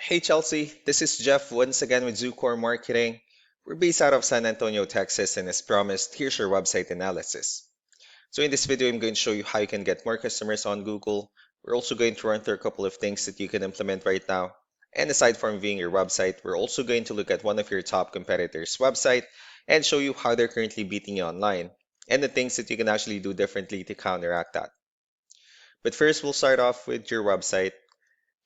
Hey Chelsea, this is Jeff once again with Zucore Marketing. We're based out of San Antonio, Texas, and as promised, here's your website analysis. So in this video, I'm going to show you how you can get more customers on Google. We're also going to run through a couple of things that you can implement right now. And aside from viewing your website, we're also going to look at one of your top competitors' website and show you how they're currently beating you online and the things that you can actually do differently to counteract that. But first, we'll start off with your website.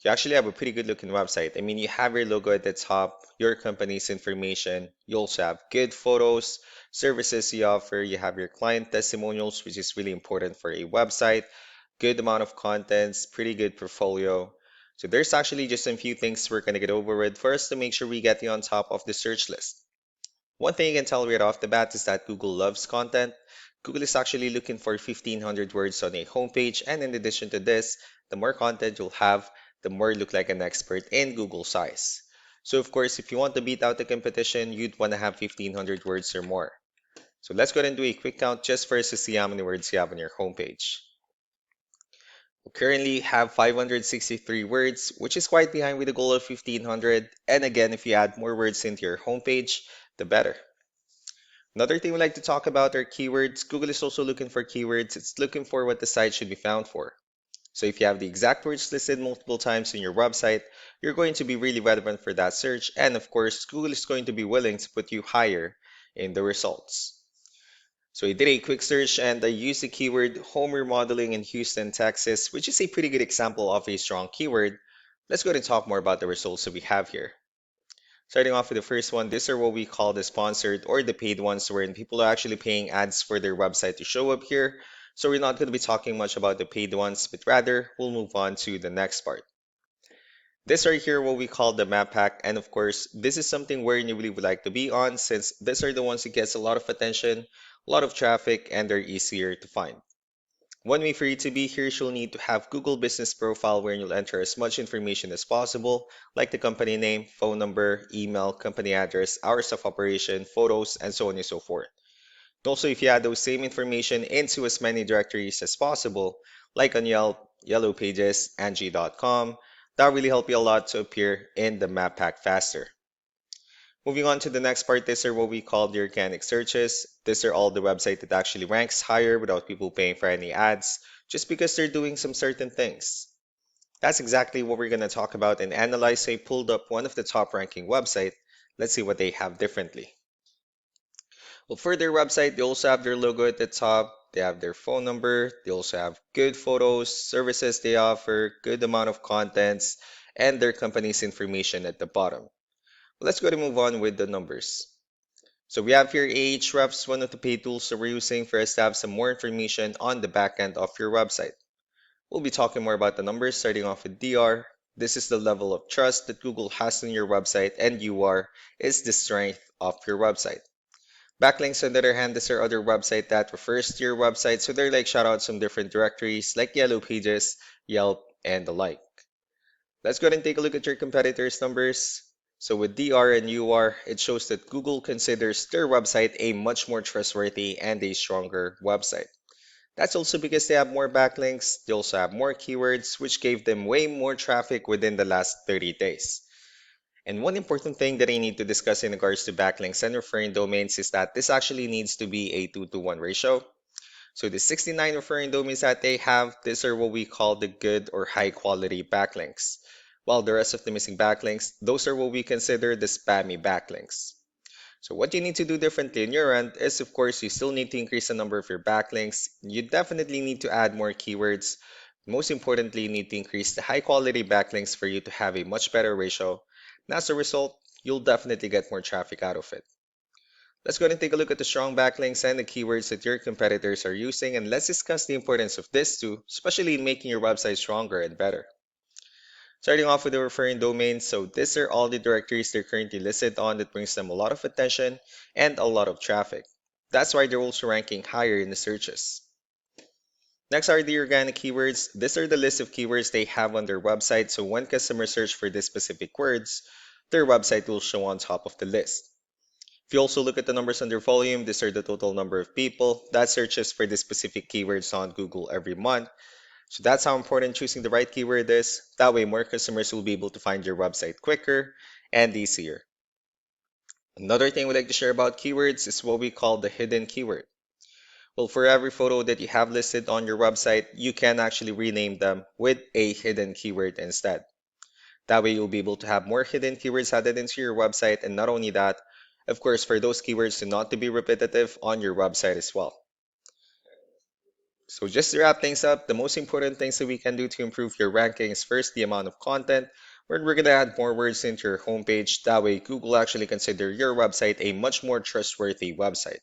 You actually have a pretty good looking website. I mean, you have your logo at the top, your company's information. You also have good photos, services you offer. You have your client testimonials, which is really important for a website. Good amount of contents, pretty good portfolio. So there's actually just a few things we're going to get over with first to make sure we get you on top of the search list. One thing you can tell right off the bat is that Google loves content. Google is actually looking for 1500 words on a homepage, and in addition to this, the more content you'll have, the more you look like an expert in Google size. So of course, if you want to beat out the competition, you'd want to have 1500 words or more. So let's go ahead and do a quick count just for us to see how many words you have on your homepage. We currently have 563 words, which is quite behind with the goal of 1500. And again, if you add more words into your homepage, the better. Another thing we like to talk about are keywords. Google is also looking for keywords. It's looking for what the site should be found for. So if you have the exact words listed multiple times in your website, you're going to be really relevant for that search. And of course, Google is going to be willing to put you higher in the results. So I did a quick search and I used the keyword home remodeling in Houston, Texas, which is a pretty good example of a strong keyword. Let's go ahead and talk more about the results that we have here. Starting off with the first one, these are what we call the sponsored or the paid ones, wherein people are actually paying ads for their website to show up here. So we're not going to be talking much about the paid ones, but rather we'll move on to the next part. This right here, what we call the map pack, and of course, this is something where you really would like to be on, since these are the ones that gets a lot of attention, a lot of traffic, and they're easier to find. One way for you to be here is you'll need to have Google Business Profile where you'll enter as much information as possible, like the company name, phone number, email, company address, hours of operation, photos, and so on and so forth. Also, if you add those same information into as many directories as possible, like on Yelp, Yellow Pages, Angie.com, that really help you a lot to appear in the map pack faster. Moving on to the next part, these are what we call the organic searches. These are all the website that actually ranks higher without people paying for any ads, just because they're doing some certain things. That's exactly what we're going to talk about and analyze. I pulled up one of the top ranking website. Let's see what they have differently. Well, for their website, they also have their logo at the top. They have their phone number. They also have good photos, services they offer, good amount of contents, and their company's information at the bottom. Let's go ahead and move on with the numbers. So we have here Ahrefs, one of the paid tools that we're using for us to have some more information on the back end of your website. We'll be talking more about the numbers, starting off with DR. This is the level of trust that Google has in your website, and UR is the strength of your website. Backlinks, on the other hand, these are other website that refers to your website, so they're like shoutouts from different directories like Yellow Pages, Yelp, and the like. Let's go ahead and take a look at your competitors' numbers. So with DR and UR, it shows that Google considers their website a much more trustworthy and a stronger website. That's also because they have more backlinks, they also have more keywords, which gave them way more traffic within the last 30 days. And one important thing that I need to discuss in regards to backlinks and referring domains is that this actually needs to be a 2-to-1 ratio. So the 69 referring domains that they have, these are what we call the good or high quality backlinks. While the rest of the missing backlinks, those are what we consider the spammy backlinks. So what you need to do differently on your end is, of course, you still need to increase the number of your backlinks. You definitely need to add more keywords. Most importantly, you need to increase the high quality backlinks for you to have a much better ratio. And as a result, you'll definitely get more traffic out of it. Let's go ahead and take a look at the strong backlinks and the keywords that your competitors are using, and let's discuss the importance of this too, especially in making your website stronger and better. Starting off with the referring domains, so these are all the directories they're currently listed on that brings them a lot of attention and a lot of traffic. That's why they're also ranking higher in the searches. Next are the organic keywords. These are the list of keywords they have on their website, so when customers search for these specific words, their website will show on top of the list. If you also look at the numbers under volume, these are the total number of people that searches for the specific keywords on Google every month. So that's how important choosing the right keyword is. That way, more customers will be able to find your website quicker and easier. Another thing we like to share about keywords is what we call the hidden keyword. Well, for every photo that you have listed on your website, you can actually rename them with a hidden keyword instead. That way, you'll be able to have more hidden keywords added into your website, and not only that, of course, for those keywords to not to be repetitive on your website as well. So just to wrap things up, the most important things that we can do to improve your ranking is first the amount of content, where we're going to add more words into your homepage. That way, Google actually consider your website a much more trustworthy website.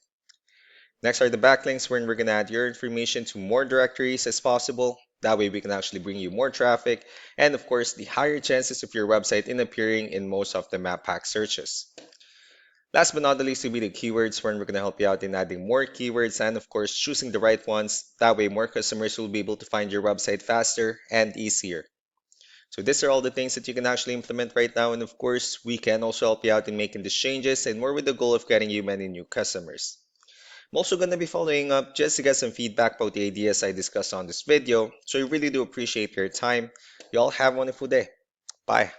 Next are the backlinks, where we're going to add your information to more directories as possible. That way, we can actually bring you more traffic, and of course, the higher chances of your website in appearing in most of the map pack searches. Last but not the least will be the keywords, where we're going to help you out in adding more keywords and, of course, choosing the right ones. That way, more customers will be able to find your website faster and easier. So these are all the things that you can actually implement right now. And of course, we can also help you out in making these changes and more with the goal of getting you many new customers. I'm also going to be following up just to get some feedback about the ideas I discussed on this video. So I really do appreciate your time. You all have a wonderful day. Bye.